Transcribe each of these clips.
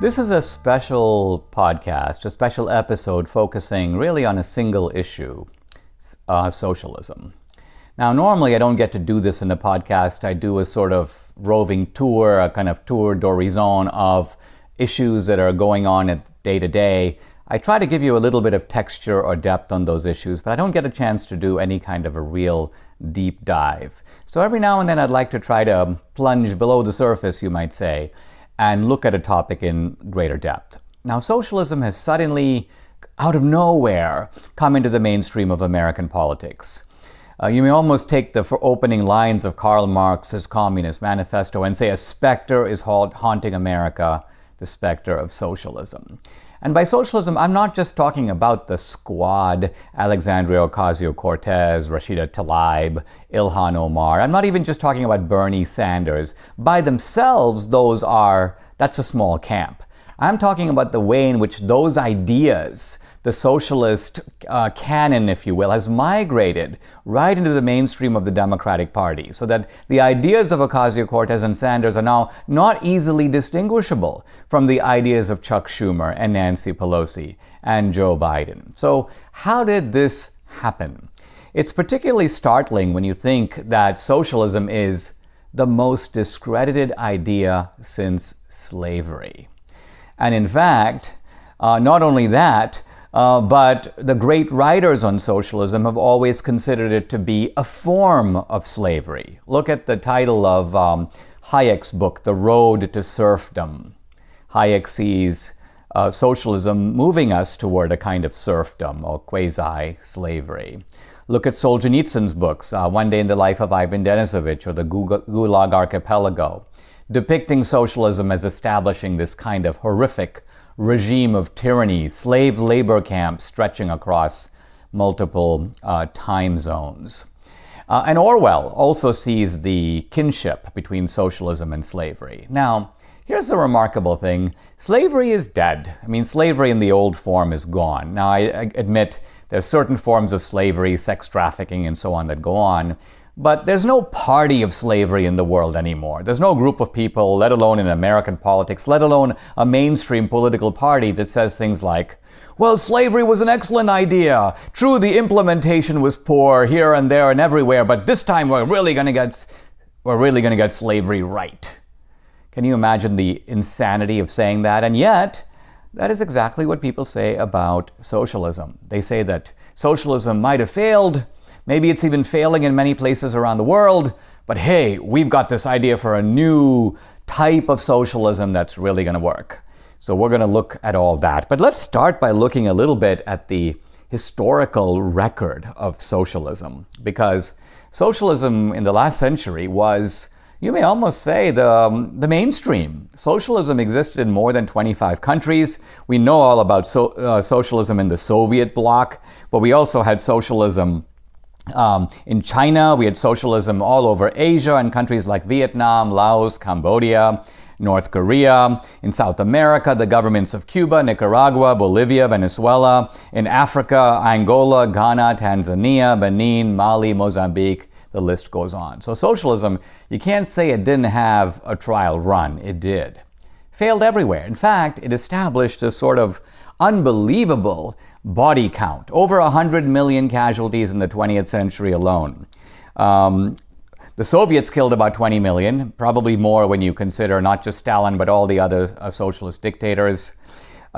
This is a special podcast, a special episode focusing really on a single issue, socialism. Now, normally I don't get to do this in a podcast. I do a sort of roving tour, a kind of tour d'horizon of issues that are going on day to day. I try to give you a little bit of texture or depth on those issues, but I don't get a chance to do any kind of a real deep dive. So every now and then I'd like to try to plunge below the surface, you might say, and look at a topic in greater depth. Now, socialism has suddenly, out of nowhere, come into the mainstream of American politics. You may almost take the opening lines of Karl Marx's Communist Manifesto and say a specter is haunting America, the specter of socialism. And by socialism, I'm not just talking about the squad, Alexandria Ocasio-Cortez, Rashida Tlaib, Ilhan Omar. I'm not even just talking about Bernie Sanders. By themselves, that's a small camp. I'm talking about the way in which those ideas, the socialist canon, if you will, has migrated right into the mainstream of the Democratic Party, so that the ideas of Ocasio-Cortez and Sanders are now not easily distinguishable from the ideas of Chuck Schumer and Nancy Pelosi and Joe Biden. So how did this happen? It's particularly startling when you think that socialism is the most discredited idea since slavery. And in fact, not only that, but the great writers on socialism have always considered it to be a form of slavery. Look at the title of Hayek's book, The Road to Serfdom. Hayek sees socialism moving us toward a kind of serfdom or quasi-slavery. Look at Solzhenitsyn's books, One Day in the Life of Ivan Denisovich or The Gulag Archipelago, depicting socialism as establishing this kind of horrific regime of tyranny, slave labor camps stretching across multiple time zones. And Orwell also sees the kinship between socialism and slavery. Now, here's the remarkable thing. Slavery is dead. I mean, slavery in the old form is gone. Now, I admit there's certain forms of slavery, sex trafficking and so on that go on, but there's no party of slavery in the world anymore. There's no group of people, let alone in American politics, let alone a mainstream political party that says things like, well, slavery was an excellent idea. True, the implementation was poor here and there and everywhere, but this time we're really going to get slavery right. Can you imagine the insanity of saying that? And yet, that is exactly what people say about socialism. They say that socialism might have failed. Maybe it's even failing in many places around the world. But hey, we've got this idea for a new type of socialism that's really going to work. So we're going to look at all that. But let's start by looking a little bit at the historical record of socialism. Because socialism in the last century was, you may almost say, the mainstream. Socialism existed in more than 25 countries. We know all about socialism in the Soviet bloc, but we also had socialism in China. We had socialism all over Asia in countries like Vietnam, Laos, Cambodia, North Korea. In South America, the governments of Cuba, Nicaragua, Bolivia, Venezuela. In Africa, Angola, Ghana, Tanzania, Benin, Mali, Mozambique. The list goes on. So socialism, you can't say it didn't have a trial run. It did. Failed everywhere. In fact, it established a sort of unbelievable body count. Over 100 million casualties in the 20th century alone. The Soviets killed about 20 million, probably more when you consider not just Stalin, but all the other socialist dictators.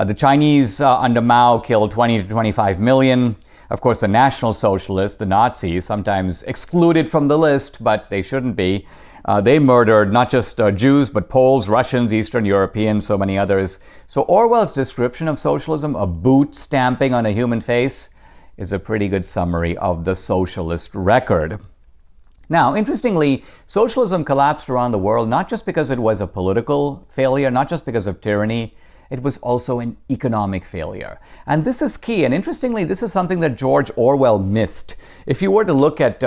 The Chinese under Mao killed 20 to 25 million. Of course, the National Socialists, the Nazis, sometimes excluded from the list, but they shouldn't be. They murdered not just Jews, but Poles, Russians, Eastern Europeans, so many others. So Orwell's description of socialism, a boot stamping on a human face, is a pretty good summary of the socialist record. Now, interestingly, socialism collapsed around the world not just because it was a political failure, not just because of tyranny. It was also an economic failure. And this is key. And interestingly, this is something that George Orwell missed. If you were to look at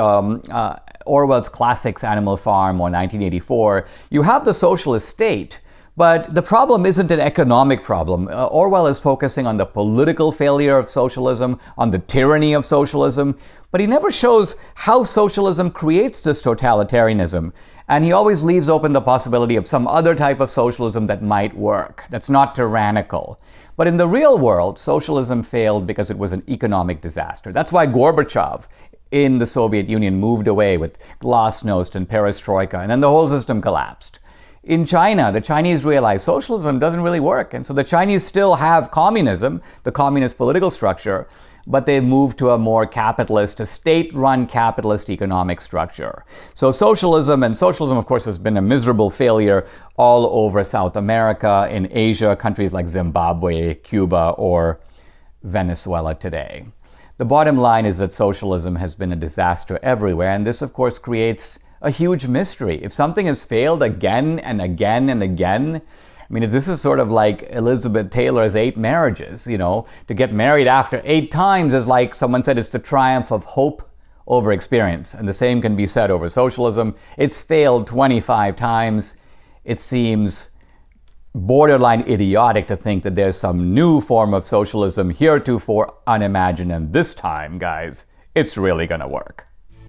Orwell's classics, Animal Farm or 1984, you have the socialist state, but the problem isn't an economic problem. Orwell is focusing on the political failure of socialism, on the tyranny of socialism, but he never shows how socialism creates this totalitarianism. And he always leaves open the possibility of some other type of socialism that might work, that's not tyrannical. But in the real world, socialism failed because it was an economic disaster. That's why Gorbachev in the Soviet Union moved away with glasnost and perestroika, and then the whole system collapsed. In China, the Chinese realized socialism doesn't really work, and so the Chinese still have communism, the communist political structure, but they moved to a more capitalist, a state-run capitalist economic structure. So socialism, of course, has been a miserable failure all over South America, in Asia, countries like Zimbabwe, Cuba, or Venezuela today. The bottom line is that socialism has been a disaster everywhere, and this, of course, creates a huge mystery. If something has failed again and again and again, I mean, this is sort of like Elizabeth Taylor's 8 marriages, you know. To get married after 8 times is like someone said, it's the triumph of hope over experience. And the same can be said over socialism. It's failed 25 times. It seems borderline idiotic to think that there's some new form of socialism heretofore unimagined. And this time, guys, it's really going to work.